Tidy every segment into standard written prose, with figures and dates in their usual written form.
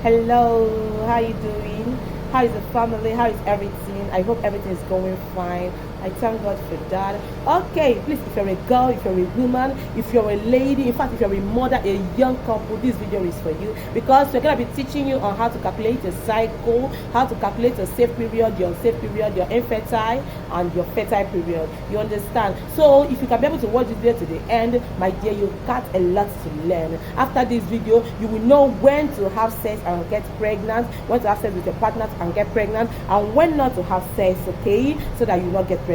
Hello, how you doing? How is the family? How is everything? I hope everything is going fine. I thank God for that. Okay, please, if you're a girl, if you're a woman, if you're a lady, in fact, if you're a mother, a young couple, this video is for you because we're going to be teaching you on how to calculate your cycle, how to calculate your safe period, your unsafe period, your infertile, and your fertile period. You understand? So, if you can be able to watch this video to the end, my dear, you got a lot to learn. After this video, you will know when to have sex and get pregnant, when to have sex with your partner and get pregnant, and when not to have sex, okay? So that you will not get pregnant.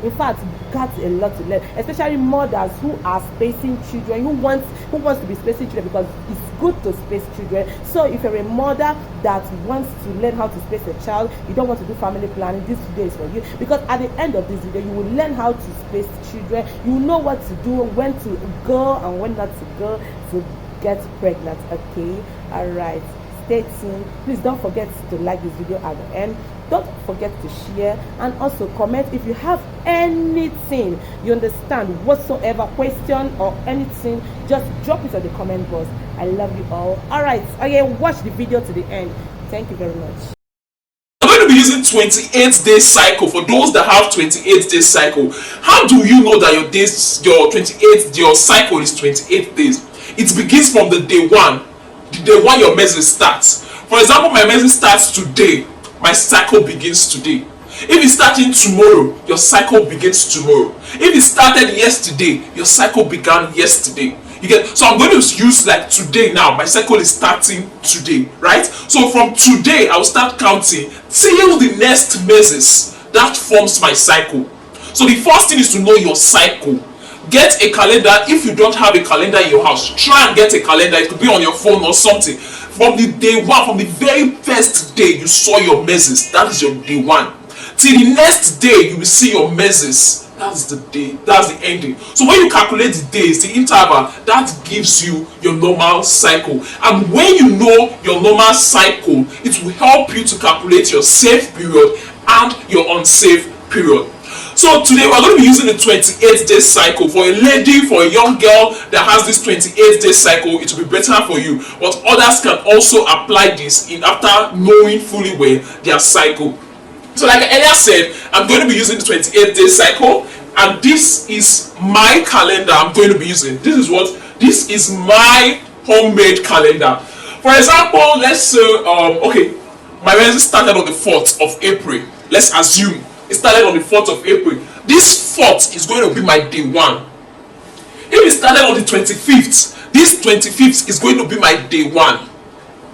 In fact, you got a lot to learn, especially mothers who are spacing children, who wants to be spacing children because it's good to space children. So if you're a mother that wants to learn how to space a child, you don't want to do family planning, this video is for you because at the end of this video, you will learn how to space children. You will know what to do, when to go and when not to go to get pregnant, okay? All right, stay tuned. Please don't forget to like this video at the end. Don't forget to share and also comment if you have anything, you understand, whatsoever question or anything, just drop it on the comment box. I love you all. All right, again, watch the video to the end. Thank you very much. I'm going to be using 28-day cycle for those that have 28-day cycle. How do you know that your cycle is 28 days? It begins from the day one your menses starts. For example, my menses starts today, my cycle begins today. If it's starting tomorrow, your cycle begins tomorrow. If it started yesterday, your cycle began yesterday. You get? So I'm going to use like today now. My cycle is starting today, right? So from today, I'll start counting till the next menses. That forms my cycle. So the first thing is to know your cycle. Get a calendar. If you don't have a calendar in your house, try and get a calendar. It could be on your phone or something. From the day one, from the very first day you saw your menses, that is your day one. Till the next day you will see your menses. That's the day, that's the ending. So when you calculate the days, the interval, that gives you your normal cycle. And when you know your normal cycle, it will help you to calculate your safe period and your unsafe period. So today we're going to be using the 28-day cycle. For a lady, for a young girl that has this 28-day cycle, it will be better for you. But others can also apply this after knowing fully well their cycle. So like I earlier said, I'm going to be using the 28-day cycle, and this is my calendar I'm going to be using. This is my homemade calendar. For example, let's say, okay, my menses started on the 4th of April. Let's assume it started on the 4th of April. This 4th is going to be my day one. If it started on the 25th, this 25th is going to be my day one.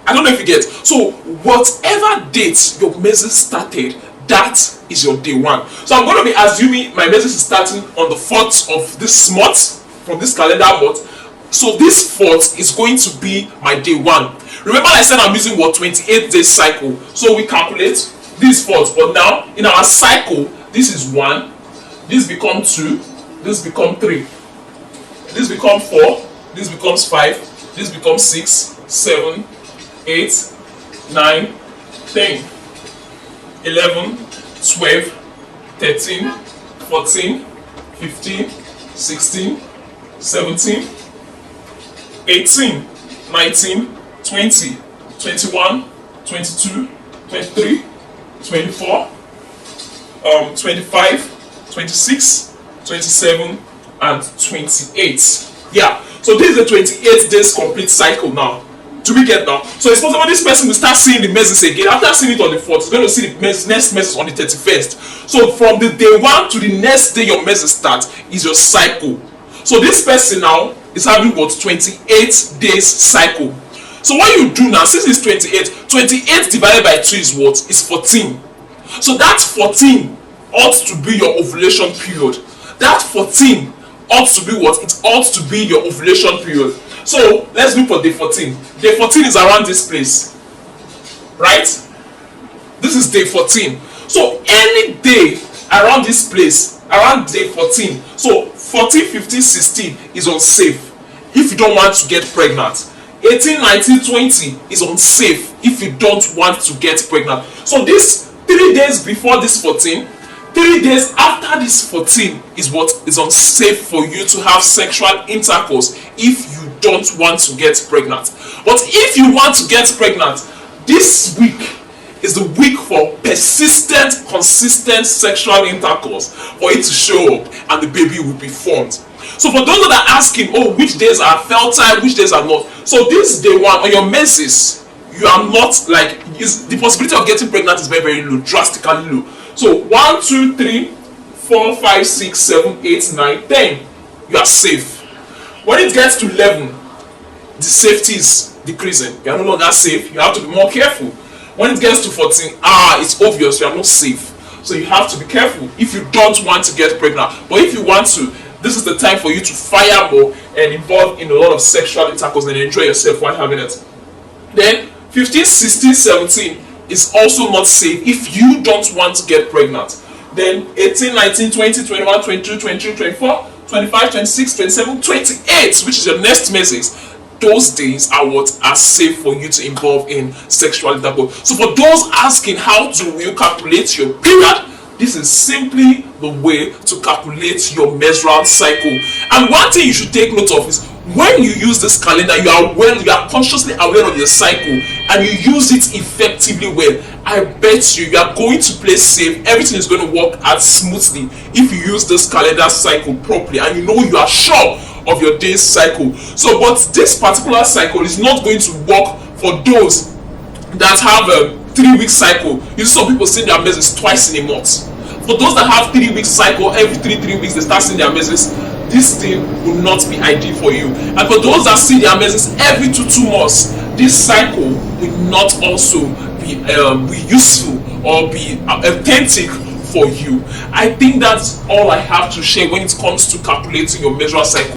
I don't know if you get. So whatever date your menses started, that is your day one. So I'm going to be assuming my menses is starting on the 4th of this month, from this calendar month. So this 4th is going to be my day one. Remember I said I'm using 28-day cycle. So we calculate this 4th, but now in our cycle, this is 1, this becomes 2, this becomes 3, this becomes 4, this becomes 5, this becomes 6, 7, 8, 9, 10, 11, 12, 13, 14, 15, 16, 17, 18, 19, 20, 21, 22, 23, 24, 25, 26, 27, and 28. Yeah, so this is the 28 days complete cycle now. Do we get now? So it's possible this person will start seeing the menses again. After seeing it on the 4th, he's going to see the next menses on the 31st. So from the day one to the next day your menses start is your cycle. So this person now is having 28 days cycle. So what you do now, since it's 28 divided by 2 is what? Is 14. So that 14 ought to be your ovulation period. That 14 ought to be what? It ought to be your ovulation period. So let's look for day 14. Day 14 is around this place, right? This is day 14. So any day around this place, around day 14, so 14, 15, 16 is unsafe if you don't want to get pregnant. 18, 19, 20 is unsafe if you don't want to get pregnant. So this 3 days before this 14, 3 days after this 14 is what is unsafe for you to have sexual intercourse if you don't want to get pregnant. But if you want to get pregnant, this week is the week for persistent, consistent sexual intercourse for it to show up and the baby will be formed. So for those that are asking, oh, which days are fertile, which days are not, so this day one on your menses, you are not like, the possibility of getting pregnant is very, very low, drastically low. So 1, 2, 3, 4, 5, 6, 7, 8, 9, 10, you are safe. When it gets to 11, the safety is decreasing. You are no longer safe. You have to be more careful. When it gets to 14, it's obvious you are not safe. So you have to be careful if you don't want to get pregnant. But if you want to, this is the time for you to fire more and involve in a lot of sexual intercourse and enjoy yourself while having it. Then 15, 16, 17 is also not safe if you don't want to get pregnant. Then 18, 19, 20, 21, 22, 23, 24, 25, 26, 27, 28, which is your next menses. Those days are what are safe for you to involve in sexual intercourse. So for those asking how do you calculate your period, this is simply the way to calculate your menstrual cycle. And one thing you should take note of is when you use this calendar, you are consciously aware of your cycle and you use it effectively well. I bet you are going to play safe. Everything is going to work out smoothly if you use this calendar cycle properly and you know you are sure of your day's cycle. So but this particular cycle is not going to work for those that have a 3-week cycle. You see some people see their menses twice in a month. For those that have 3-week cycle, every 3 weeks they start seeing their menses, this thing will not be ideal for you. And for those that see their menses every 2 months, this cycle will not also be useful or be authentic for you. I think that's all I have to share when it comes to calculating your menstrual cycle.